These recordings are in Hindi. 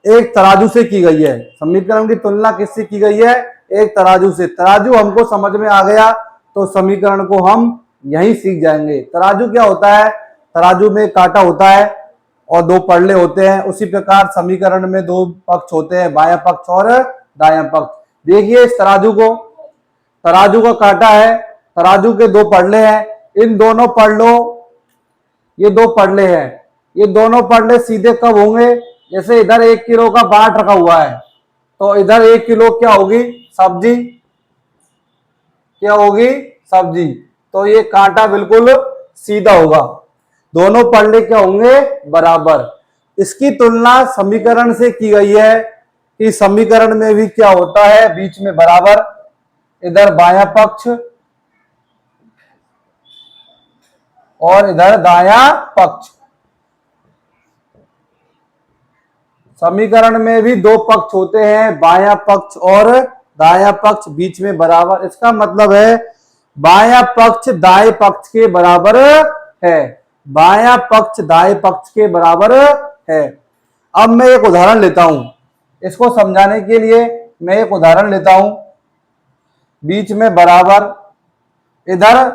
एक तराजू से की गई है। समीकरण की तुलना किससे की गई है? एक तराजू से। तराजू हमको समझ में आ गया तो समीकरण को हम यहीं सीख जाएंगे। तराजू क्या होता है? तराजू में कांटा होता है और दो पल्ले होते हैं। उसी प्रकार समीकरण में दो पक्ष होते हैं, बायां पक्ष और दायां पक्ष। देखिए इस तराजू को, तराजू का कांटा है, तराजू के दो पल्ले हैं। इन दोनों पल्लों, ये दो पल्ले हैं, ये दोनों पल्ले सीधे कब होंगे? जैसे इधर 1 किलो का बाट रखा हुआ है तो इधर 1 किलो क्या होगी? सब्जी। क्या होगी? सब्जी। तो ये कांटा बिल्कुल सीधा होगा, दोनों पल्ले क्या होंगे? बराबर। इसकी तुलना समीकरण से की गई है कि समीकरण में भी क्या होता है? बीच में बराबर, इधर बायां पक्ष और इधर दायां पक्ष। समीकरण में भी दो पक्ष होते हैं, बायां पक्ष और दायां पक्ष, बीच में बराबर। इसका मतलब है बायां पक्ष दाएं पक्ष के बराबर है, बायां पक्ष दाएं पक्ष के बराबर है। अब मैं एक उदाहरण लेता हूं, इसको समझाने के लिए मैं एक उदाहरण लेता हूं। बीच में बराबर, इधर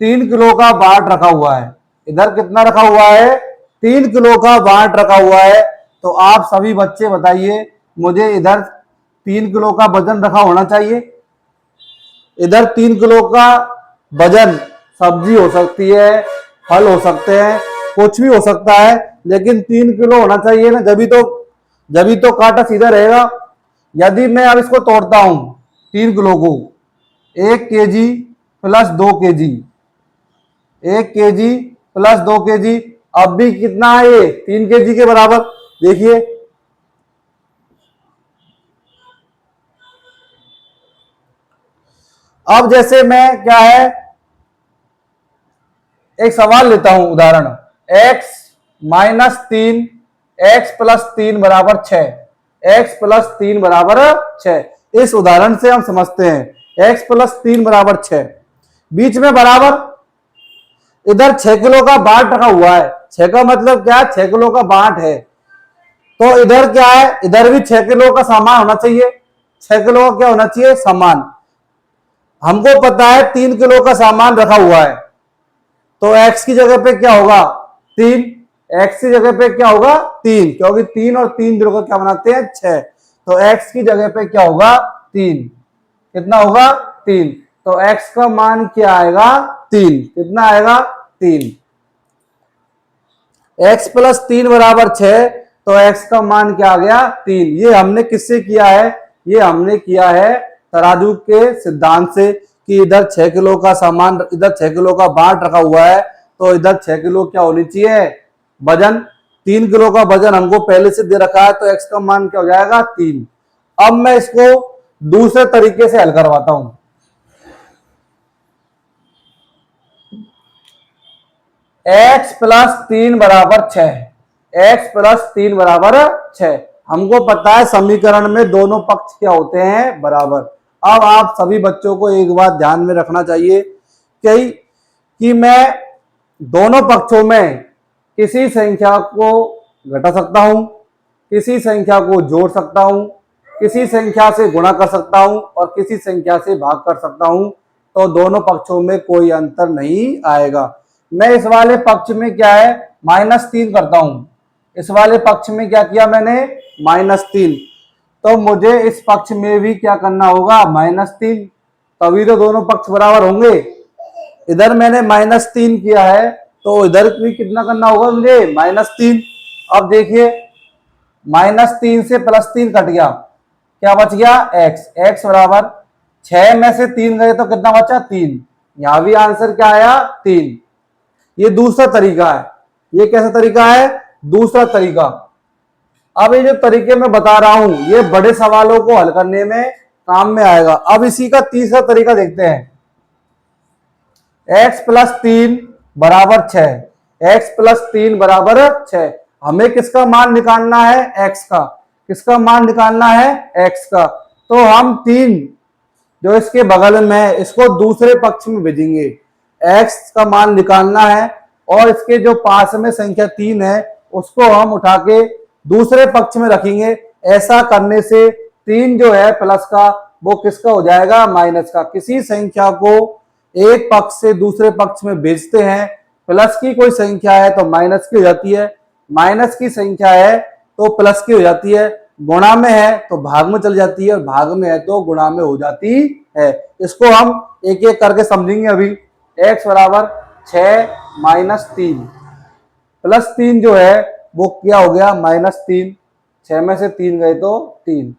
3 किलो का बाट रखा हुआ है, इधर कितना रखा हुआ है? 3 किलो का बाट रखा हुआ है। तो आप सभी बच्चे बताइए मुझे, इधर 3 किलो का वजन रखा होना चाहिए। इधर 3 किलो का वजन, सब्जी हो सकती है, फल हो सकते हैं, कुछ भी हो सकता है, लेकिन 3 किलो होना चाहिए ना, जब तो कांटा सीधा रहेगा। यदि मैं अब इसको तोड़ता हूं 3 किलो को, 1 KG plus 2 KG, 1 KG plus 2 KG, अब भी कितना है? ये 3 केजी के बराबर। देखिए अब जैसे मैं क्या है, एक सवाल लेता हूं, उदाहरण x माइनस 3 x प्लस 3 बराबर 6, x प्लस 3 बराबर 6। इस उदाहरण से हम समझते हैं x प्लस 3 बराबर 6, बीच में बराबर, इधर 6 किलो का बाट रखा हुआ है। 6 का मतलब क्या? 6 किलो का बाट है, तो इधर क्या है? इधर भी 6 किलो का सामान होना चाहिए। 6 किलो का क्या होना चाहिए? सामान। हमको पता है 3 किलो का सामान रखा हुआ है, तो x की जगह पे क्या होगा? 3। x की जगह पे क्या होगा? 3, क्योंकि 3 और 3 जोड़ कर क्या बनाते हैं? 6। तो x की जगह पे क्या होगा? 3। कितना होगा? 3। तो x का मान क्या आएगा? 3। कितना आएगा? 3। x प्लस 3 बराबर 6, तो x का मान क्या आ गया? 3। ये हमने किससे किया है? ये हमने किया है तराजू के सिद्धांत से, कि इधर 6 किलो का सामान, इधर 6 किलो का बाट रखा हुआ है, तो इधर 6 किलो क्या होनी चाहिए? वजन। 3 किलो का वजन हमको पहले से दे रखा है, तो x का मान क्या हो जाएगा? 3। अब मैं इसको दूसरे तरीके से हल करवाता हूं। x प्लस 3 बराबर 6, x प्लस 3 बराबर 6। हमको पता है समीकरण में दोनों पक्ष क्या होते हैं? बराबर। अब आप सभी बच्चों को एक बात ध्यान में रखना चाहिए कि मैं दोनों पक्षों में किसी संख्या को घटा सकता हूं, किसी संख्या को जोड़ सकता हूं, किसी संख्या से गुणा कर सकता हूं और किसी संख्या से भाग कर सकता हूं, तो दोनों पक्षों में कोई अंतर नहीं आएगा। मैं इस वाले पक्ष में क्या है? -3 करता हूं। इस वाले पक्ष में क्या किया मैंने? -3। तो मुझे इस पक्ष में भी क्या करना होगा? -3, तभी तो दोनों पक्ष बराबर होंगे। इधर मैंने -3 किया है, तो इधर भी कितना करना होगा मुझे? -3। अब देखिए -3 से +3 कट गया, क्या बच गया? x बराबर 6 में से 3 गए तो कितना बचा? 3। यहां भी आंसर क्या आया? 3। ये दूसरा तरीका है। ये कैसा तरीका है? दूसरा तरीका। अब ये जो तरीके मैं बता रहा हूं, ये बड़े सवालों को हल करने में काम में आएगा। अब इसी का तीसरा तरीका देखते हैं। x प्लस 3 बराबर 6, x प्लस 3 बराबर 6। हमें किसका मान निकालना है? x का। किसका मान निकालना है? x का। तो हम 3 जो इसके बगल में है, इसको दूसरे पक्ष में भेजेंगे। x का मान निकालना है और इसके जो पास में संख्या 3 है, उसको हम उठा के दूसरे पक्ष में रखेंगे ऐसा करने से 3 जो है प्लस का वो किसका हो जाएगा, माइनस का। किसी संख्या को एक पक्ष से दूसरे पक्ष में भेजते हैं, प्लस की कोई संख्या है तो माइनस की हो जाती है, माइनस की संख्या है तो प्लस की हो जाती है, गुणा में है तो भाग में चल जाती है, और भाग में है तो गुणा में हो जाती है। इसको हम एक एक करके समझेंगे अभी। x बराबर 6 माइनस 3 प्लस 3 जो है वो क्या हो गया, -3। 6 में से 3 गए तो 3।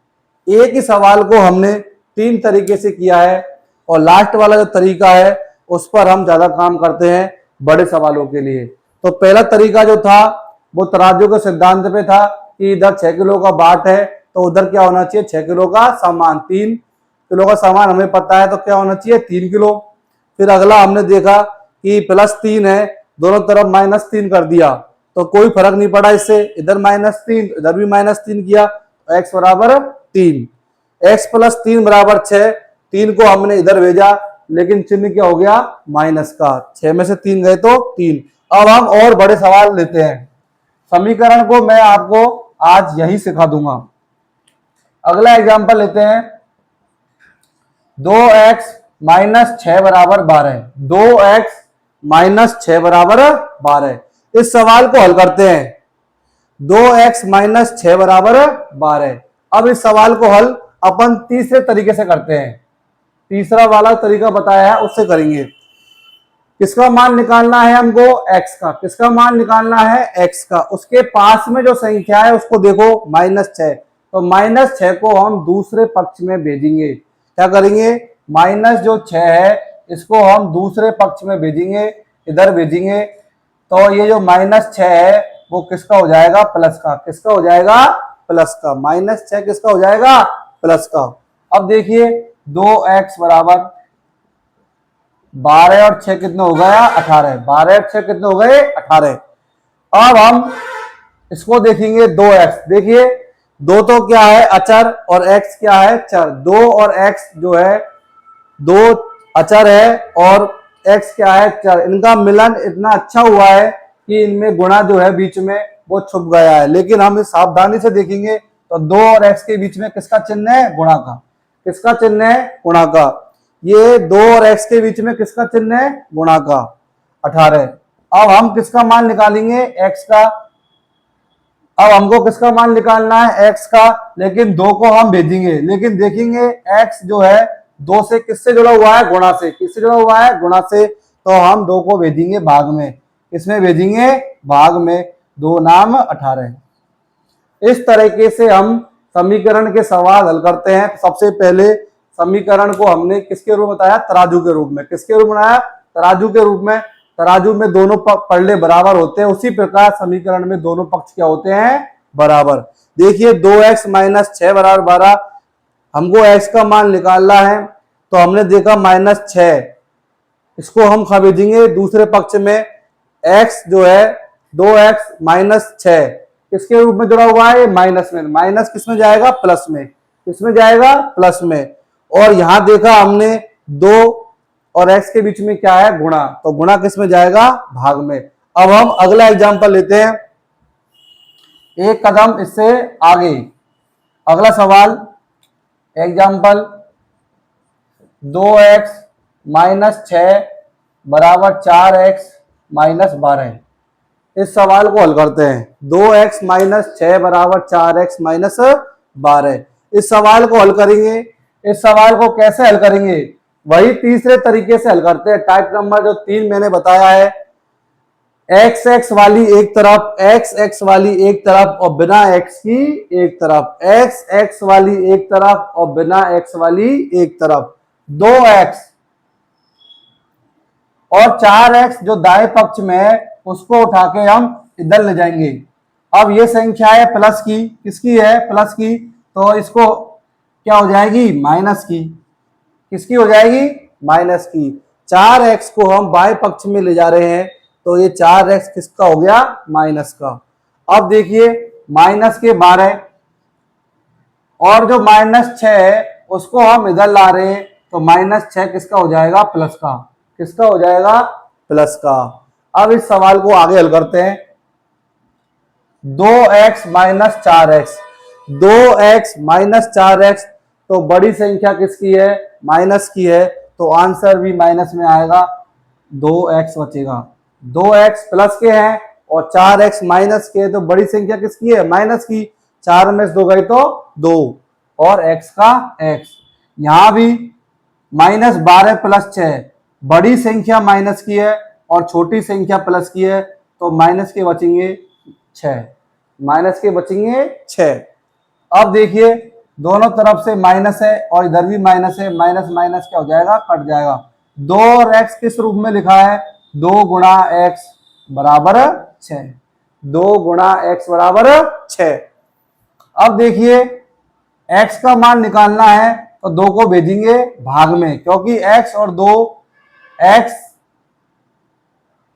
एक ही सवाल को हमने 3 तरीके से किया है, और लास्ट वाला जो तरीका है उस पर हम ज्यादा काम करते हैं बड़े सवालों के लिए। तो पहला तरीका जो था वो तराजू के सिद्धांत पे था कि इधर 6 किलो का बाट है तो उधर क्या होना चाहिए, 6 किलो का सामान। 3 किलो का सामान हमें पता है तो क्या होना चाहिए, 3 किलो। फिर अगला हमने देखा कि +3 है, दोनों तरफ -3 कर दिया तो कोई फर्क नहीं पड़ा इससे, इधर -3 इधर भी -3 किया तो x बराबर 3। x + 3 बराबर 6। 3 को हमने इधर भेजा लेकिन चिन्ह क्या हो गया, माइनस का। 6 में से 3 गए तो 3। अब हम और बड़े सवाल लेते हैं। समीकरण को मैं आपको आज यही सिखा दूंगा। अगला एग्जांपल लेते हैं, 2x - 6 बराबर 12। 2x - 6 बराबर 12। इस सवाल को हल करते हैं। 2x - 6 बराबर 12। अब इस सवाल को हल अपन तीसरे तरीके से करते हैं। तीसरा वाला तरीका बताया है उससे करेंगे। किसका मान निकालना है हमको, x का। किसका मान निकालना है, x का। उसके पास में जो संख्या है उसको देखो, -6। तो -6 को हम दूसरे पक्ष में भेजेंगे। क्या करेंगे, माइनस जो 6 है इसको हम दूसरे पक्ष में भेजेंगे, इधर भेजेंगे। तो ये जो -6 है वो किसका हो जाएगा, प्लस का। किसका हो जाएगा, प्लस का। -6 किसका हो जाएगा, प्लस का। अब देखिए 2x बराबर 12 और 6 कितने हो गया, 18। 12 और 6 कितने हो गए, 18। अब हम इसको देखेंगे 2x। देखिए 2 तो क्या है, अचर, और x क्या है, चर। 2 और x जो है 2 अचर है और x क्या है, चर। इनका मिलन इतना अच्छा हुआ है कि इनमें गुणा जो है बीच में वो छुप गया है। लेकिन हम इस सावधानी से देखेंगे तो 2 और x के बीच में किसका चिन्ह है, गुणा का। किसका चिन्ह है, गुणा का। ये 2 और x के बीच में किसका चिन्ह है, गुणा का, 18। अब हम किसका मान निकालेंगे, x का। अब हमको किसका मान निकालना है, x का। लेकिन 2 को हम भेजेंगे, लेकिन देखेंगे x जो है 2 से किससे जुड़ा हुआ है, गुणा से। किससे जुड़ा हुआ है, गुणा से। तो हम 2 को भेजेंगे भाग में। किसमें भेजेंगे, भाग में। 2 नाम 18। इस तरीके से हम समीकरण के सवाल हल करते हैं। सबसे पहले समीकरण को हमने किसके रूप में बताया, तराजू के रूप में। किसके रूप में बनाया, तराजू के रूप में। तराजू में दोनों पल्ले बराबर होते हैं, उसी प्रकार समीकरण में दोनों पक्ष क्या होते हैं, बराबर। देखिए 2x - 6 बराबर 12। हमको x का मान निकालना है तो हमने देखा -6, इसको हम खा भेजेंगे दूसरे पक्ष में। x जो है 2x - 6 किसके रूप में जुड़ा हुआ है, माइनस में। माइनस किसमें जाएगा, प्लस में। किसमें जाएगा, प्लस में। और यहां देखा हमने 2 और x के बीच में क्या है, गुणा। तो गुणा किसमें जाएगा, भाग में। अब हम अगला एग्जांपल लेते हैं, एक कदम इससे आगे। अगला सवाल, एग्जांपल 2x - 6 बराबर 4x - 12। इस सवाल को हल करते हैं। 2x - 6 बराबर 4x - 12। इस सवाल को हल करेंगे। इस सवाल को कैसे हल करेंगे, वही तीसरे तरीके से हल करते हैं। टाइप नंबर जो 3 मैंने बताया है, x वाली एक तरफ, x वाली एक तरफ और बिना x की एक तरफ, x वाली एक तरफ और बिना x वाली एक तरफ। 2x और 4x जो दाएं पक्ष में है उसको उठा के हम इधर ले जाएंगे। अब ये संख्या है प्लस की, किसकी है, प्लस की। तो इसको क्या हो जाएगी, माइनस की। किसकी हो जाएगी, माइनस की। 4x को हम बाएं पक्ष में ले जा रहे हैं तो ये 4x किसका हो गया, माइनस का। अब देखिए -12 और जो -6 है उसको हम इधर ला रहे हैं तो -6 किसका हो जाएगा, प्लस का। किसका हो जाएगा, प्लस का। अब इस सवाल को आगे हल करते हैं। 2x - 4x 2x minus 4x, तो बड़ी संख्या किसकी है, माइनस की है, तो आंसर भी माइनस में आएगा, 2x बचेगा। 2x प्लस के हैं और 4x माइनस के, तो बड़ी संख्या किसकी है, माइनस की, 4 में से 2 गई तो 2 और x का x। यहां भी -12 प्लस 6, बड़ी संख्या माइनस की है और छोटी संख्या प्लस की है, तो माइनस के बचेंगे 6, माइनस के बचेंगे 6। अब देखिए दोनों तरफ से माइनस है और इधर भी माइनस है, माइनस माइनस क्या हो जाएगा, कट जाएगा। 2 और x किस रूप में लिखा है, 2 गुणा x बराबर 6, 2 गुणा x बराबर 6। अब देखिए x का मान निकालना है तो 2 को भेजेंगे भाग में, क्योंकि x और 2, x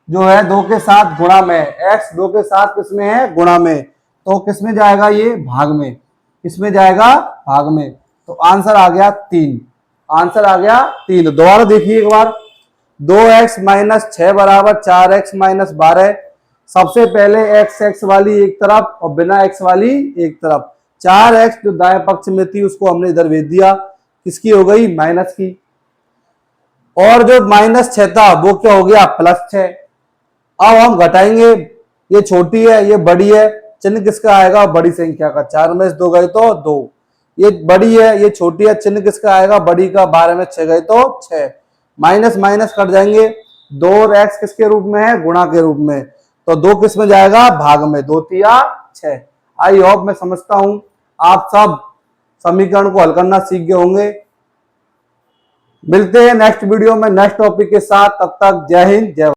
जो है 2 के साथ गुणा में, x 2 के साथ किसमें है, गुणा में, तो किसमें जाएगा ये, भाग में, किसमें जाएगा, भाग में, तो आंसर आ गया 3, आंसर आ गया 3। दोबारा देखिए एक बार, 2x माइनस 6 बराबर 4x माइनस 12। सबसे पहले x वाली एक तरफ और बिना x वाली एक तरफ, 4x जो दाएं पक्ष में थी उसको हमने इधर भेज दिया, किसकी हो गई, माइनस की, और जो -6 था वो क्या हो गया, +6। अब हम घटाएंगे, ये छोटी है ये बड़ी है, चिन्ह किसका आएगा, बड़ी संख्या का, 4 में से 2 गए तो 2, ये बड़ी है ये छोटी है, चिन्ह किसका आएगा, बड़ी का, 12 में 6 गए तो 6, माइनस माइनस कट जाएंगे, 2 और x किसके रूप में है, गुणा के रूप में, तो 2 किस में जाएगा, भाग में, 2 तिया 6। आई होप, मैं समझता हूं आप सब समीकरण को हल करना सीख गए होंगे। मिलते हैं नेक्स्ट वीडियो में नेक्स्ट टॉपिक के साथ, तब तक जय हिंद जय।